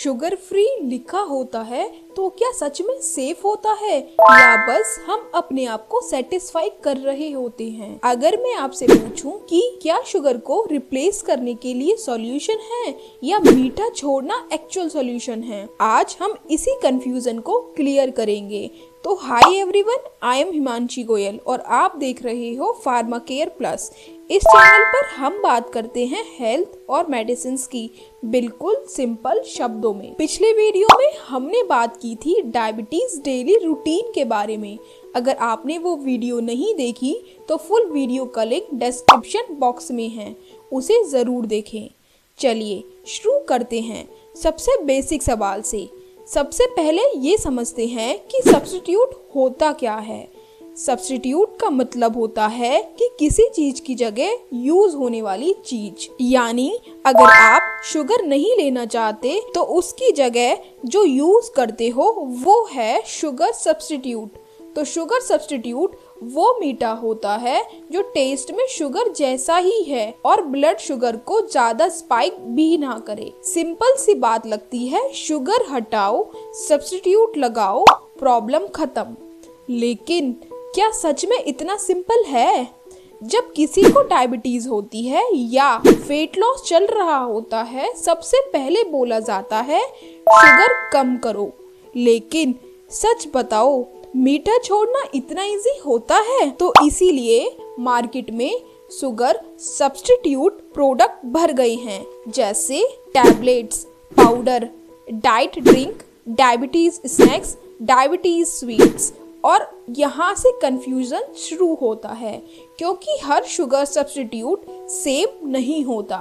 Sugar free लिखा होता है तो क्या सच में सेफ होता है या बस हम अपने आप को सेटिस्फाई कर रहे होते हैं। अगर मैं आपसे पूछूं कि क्या शुगर को रिप्लेस करने के लिए सॉल्यूशन है या मीठा छोड़ना एक्चुअल सॉल्यूशन है, आज हम इसी कंफ्यूजन को क्लियर करेंगे। तो hi everyone, I am Himanshi Goyal और आप देख रहे हो फार्मा केयर प्लस। इस चैनल पर हम बात करते हैं हेल्थ और मेडिसिन की बिल्कुल सिंपल शब्दों में। पिछले वीडियो में हमने बात की थी डायबिटीज डेली रूटीन के बारे में। अगर आपने वो वीडियो नहीं देखी तो फुल वीडियो का लिंक डिस्क्रिप्शन बॉक्स में है, उसे जरूर देखें। चलिए शुरू करते हैं सबसे बेसिक सवाल से। सबसे पहले ये समझते हैं कि सब्स्टिट्यूट होता क्या है। सब्स्टिट्यूट का मतलब होता है कि किसी चीज की जगह यूज होने वाली चीज। यानी अगर आप शुगर नहीं लेना चाहते तो उसकी जगह जो यूज करते हो वो है शुगर सब्स्टिट्यूट। तो शुगर सब्स्टिट्यूट वो मीठा होता है जो टेस्ट में शुगर जैसा ही है और ब्लड शुगर को ज्यादा स्पाइक भी ना करे। सिंपल सी बात लगती है, शुगर हटाओ, सब्स्टिट्यूट लगाओ, प्रॉब्लम खत्म। लेकिन क्या सच में इतना सिंपल है? जब किसी को डायबिटीज होती है या वेट लॉस चल रहा होता है, सबसे पहले बोला जाता है शुगर कम करो। लेकिन सच बताओ, मीठा छोड़ना इतना इजी होता है? तो इसीलिए मार्केट में शुगर सब्स्टिट्यूट प्रोडक्ट भर गए हैं, जैसे tablets, powder, diet drink, diabetes snacks, diabetes sweets. और यहाँ से कंफ्यूजन शुरू होता है क्योंकि हर शुगर सब्स्टिट्यूट सेम नहीं होता।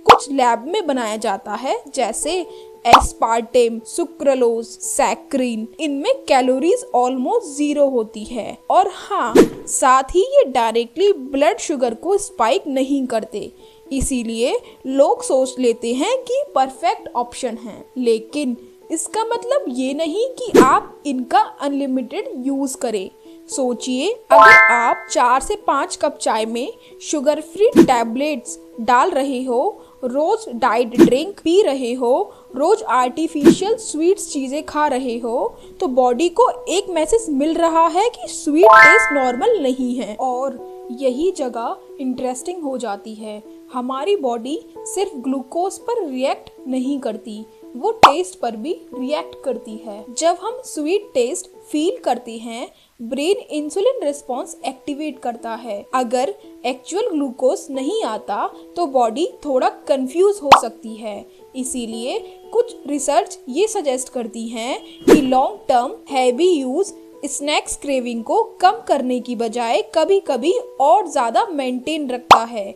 कुछ लैब में बनाया जाता है, जैसे एस्पार्टेम, सुक्रालोज, सैक्रिन। इनमें कैलोरीज ऑलमोस्ट 0 होती है और हाँ, साथ ही ये डायरेक्टली ब्लड शुगर को स्पाइक नहीं करते। इसीलिए लोग सोच लेते हैं कि परफेक्ट ऑप्शन है। लेकिन इसका मतलब ये नहीं कि आप इनका अनलिमिटेड यूज करें। सोचिए, अगर आप 4 से 5 कप चाय में शुगर फ्री टैबलेट्स डाल रहे हो, रोज डाइट ड्रिंक पी रहे हो, रोज आर्टिफिशियल स्वीट्स चीजें खा रहे हो, तो बॉडी को एक मैसेज मिल रहा है कि स्वीट टेस्ट नॉर्मल नहीं है। और यही जगह इंटरेस्टिंग हो जाती है। हमारी बॉडी सिर्फ ग्लूकोज पर रिएक्ट नहीं करती, वो टेस्ट पर भी रिएक्ट करती है। जब हम स्वीट टेस्ट फील करते हैं, ब्रेन इंसुलिन रिस्पॉन्स एक्टिवेट करता है। अगर एक्चुअल ग्लूकोज नहीं आता तो बॉडी थोड़ा कंफ्यूज हो सकती है। इसीलिए कुछ रिसर्च ये सजेस्ट करती हैं कि long term heavy use snacks craving को कम करने की बजाय कभी कभी और ज्यादा मेंटेन रखता है।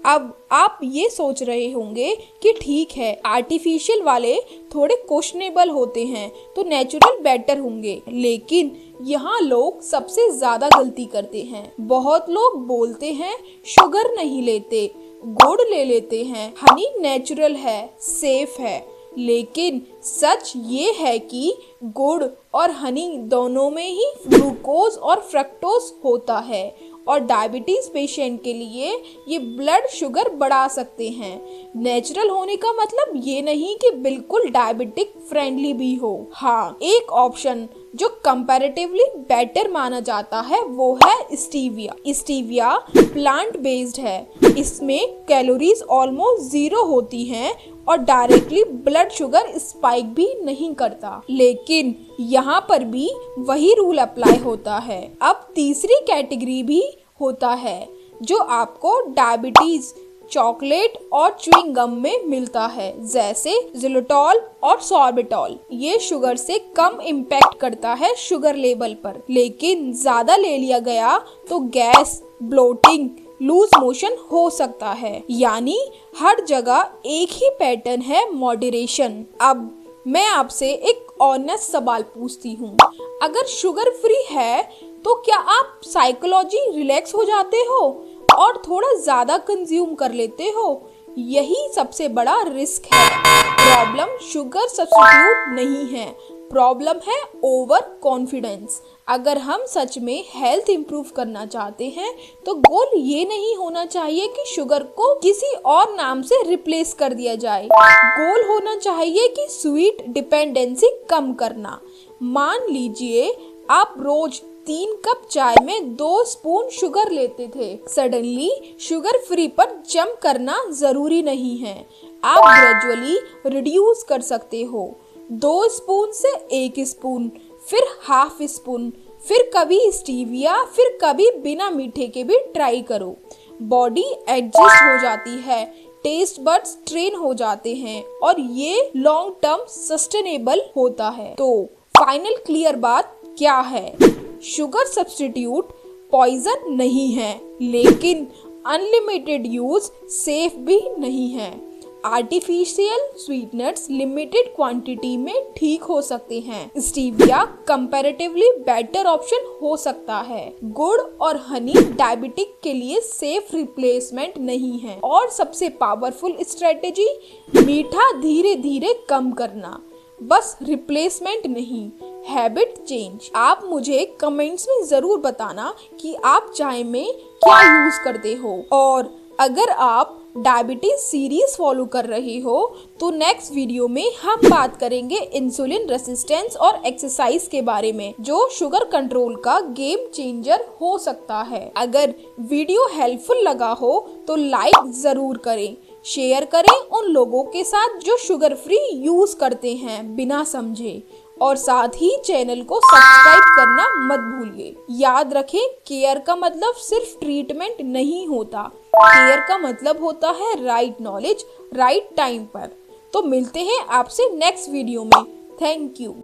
अब आप ये सोच रहे होंगे कि ठीक है, आर्टिफिशियल वाले थोड़े क्वेश्चनेबल होते हैं तो नेचुरल बेटर होंगे। लेकिन यहाँ लोग सबसे ज्यादा गलती करते हैं। बहुत लोग बोलते हैं शुगर नहीं लेते, गुड़ ले लेते हैं, हनी नेचुरल है, सेफ है। लेकिन सच ये है कि गुड़ और हनी दोनों में ही ग्लूकोज और फ्रक्टोज होता है और डायबिटीज पेशेंट के लिए ये ब्लड शुगर बढ़ा सकते हैं। नेचुरल होने का मतलब ये नहीं कि बिल्कुल डायबिटिक फ्रेंडली भी हो। हाँ, एक ऑप्शन जो कंपैरेटिवली बेटर माना जाता है वो है स्टीविया। स्टीविया प्लांट बेस्ड है, इसमें कैलोरीज ऑलमोस्ट 0 होती हैं और डायरेक्टली ब्लड शुगर स्पाइक भी नहीं करता। लेकिन यहाँ पर भी वही रूल अप्लाई होता है। अब तीसरी कैटेगरी भी होता है जो आपको डायबिटीज चॉकलेट और च्युइंग गम में मिलता है, जैसे ज़िलोटॉल और सॉर्बिटॉल। ये शुगर से कम इम्पैक्ट करता है शुगर लेवल पर, लेकिन ज्यादा ले लिया गया तो गैस, ब्लोटिंग, लूज मोशन हो सकता है। यानी हर जगह एक ही पैटर्न है, मॉडरेशन। अब मैं आपसे एक ऑनेस्ट सवाल पूछती हूँ, अगर शुगर फ्री है तो क्या आप साइकोलॉजी रिलैक्स हो जाते हो और थोड़ा ज्यादा कंज्यूम कर लेते हो? यही सबसे बड़ा रिस्क है। प्रॉब्लम शुगर सब्स्टिट्यूट नहीं है, प्रॉब्लम है ओवर कॉन्फिडेंस। अगर हम सच में हेल्थ इंप्रूव करना चाहते हैं तो गोल ये नहीं होना चाहिए कि शुगर को किसी और नाम से रिप्लेस कर दिया जाए। गोल होना चाहिए कि स्वीट डिपेंडेंसी कम करना। मान लीजिए आप रोज 3 कप चाय में 2 स्पून शुगर लेते थे। सडनली शुगर फ्री पर जंप करना जरूरी नहीं है। आप ग्रेजुअली रिड्यूस कर सकते हो। 2 स्पून से 1 स्पून, फिर हाफ स्पून, फिर कभी स्टीविया, फिर कभी बिना मीठे के भी ट्राई करो। बॉडी एडजस्ट हो जाती है, टेस्ट बड्स ट्रेन हो जाते हैं और ये लॉन्ग टर्म सस्टेनेबल होता है। तो फाइनल क्लियर बात क्या है? शुगर सब्स्टिट्यूट पॉइजन नहीं है, लेकिन अनलिमिटेड यूज सेफ भी नहीं है। आर्टिफिशियल स्वीटनर्स लिमिटेड क्वांटिटी में ठीक हो सकते हैं। स्टीविया कंपैरेटिवली बेटर ऑप्शन हो सकता है। गुड़ और हनी डायबिटिक के लिए सेफ रिप्लेसमेंट नहीं है। और सबसे पावरफुल स्ट्रेटेजी, मीठा धीरे धीरे कम करना, बस रिप्लेसमेंट नहीं, हैबिट चेंज। आप मुझे कमेंट्स में जरूर बताना कि आप चाय में क्या यूज करते हो, और अगर आप डायबिटीज सीरीज फॉलो कर रहे हो तो नेक्स्ट वीडियो में हम बात करेंगे इंसुलिन रेसिस्टेंस और एक्सरसाइज के बारे में, जो शुगर कंट्रोल का गेम चेंजर हो सकता है। अगर वीडियो हेल्पफुल लगा हो तो लाइक जरूर करें, शेयर करें उन लोगों के साथ जो शुगर फ्री यूज करते हैं बिना समझे, और साथ ही चैनल को सब्सक्राइब करना मत भूलिए। याद रखें, केयर का मतलब सिर्फ ट्रीटमेंट नहीं होता, केयर का मतलब होता है राइट नॉलेज राइट टाइम पर। तो मिलते हैं आपसे नेक्स्ट वीडियो में। Thank you.